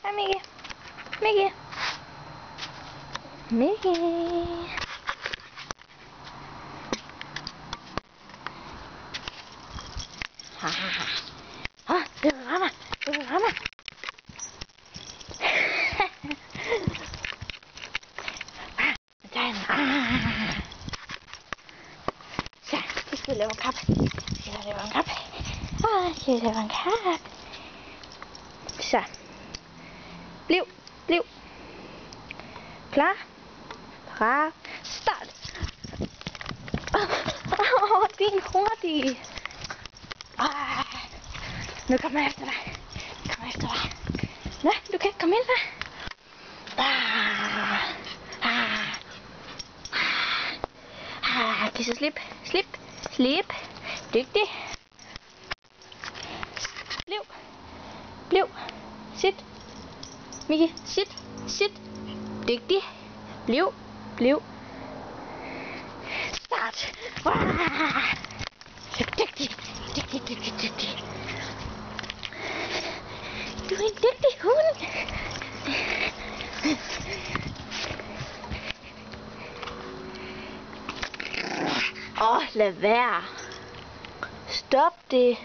Hej Miki. Miki. Miki. Det var mig. Det var mig. Så, vi skal lave en kap. Så. Bliv. Klar. Start. Din hurtig. Nu kommer jeg efter dig. Nå, du kan ikke komme ind, hva'? Kan så slip. Dygtig. Bliv. Sit. Miki, sit. Dygtig. Bliv. Start. Dygtig. Du er en dygtig hund. Lad være. Stop det.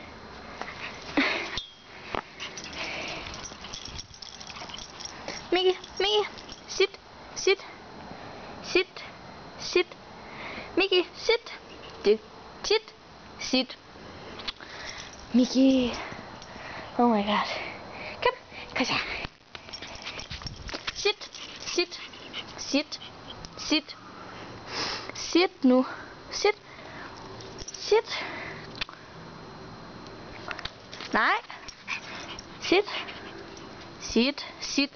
Miki, sit. Miki, sit. Miki. Oh my god. Kom så. Sit nu. Sit. Nej. Sit.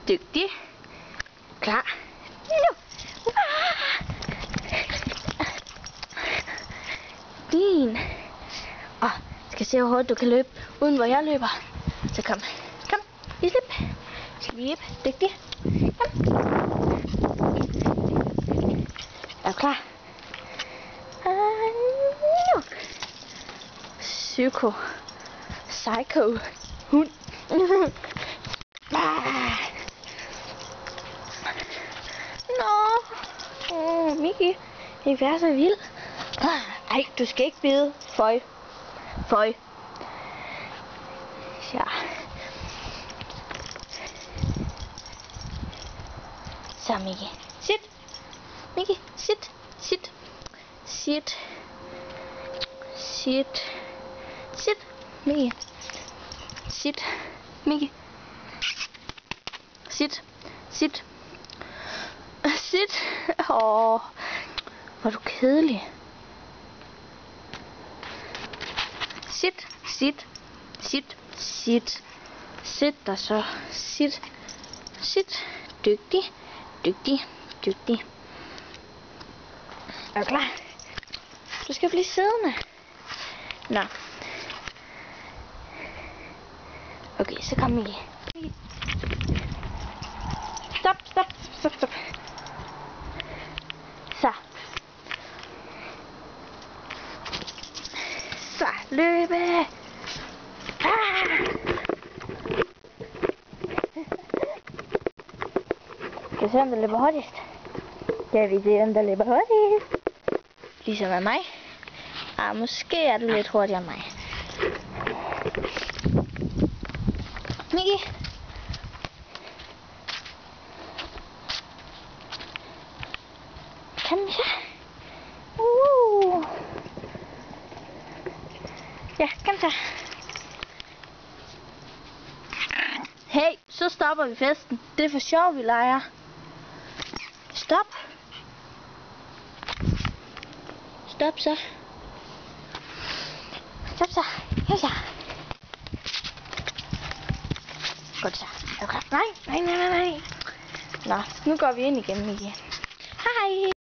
Dygtig. Klar. Nu. Din. Skal se hvor hurtigt du kan løbe, uden hvor jeg løber. Så kom. Slip. Dygtig. Kom. Er du klar? Nu. Psycho. Hund. Nå. Miki. Det er så vildt. Ej, du skal ikke bide. Føj. Ja. Så Miki. Sit. Miki, sit. Miki. Sit. Miki. Sit. Hvor er du kedelig. Sit der så. Sit. Dygtig. Er du klar? Du skal blive siddende. Nå. Okay, så kom Miki. Stop. Så løbe. Skal vi se, om der løber hurtigst? Skal vi se, om der løber hurtigst? Ligesom af mig. Måske er du lidt hurtigere end mig. Miki. Kom så. Ja, kom så. Hey, så stopper vi festen. Det er for sjov, vi leger. Stop så. Kom så. Godt så. Okay. Nej. Nå, nu går vi ind igen, Miki. Hej.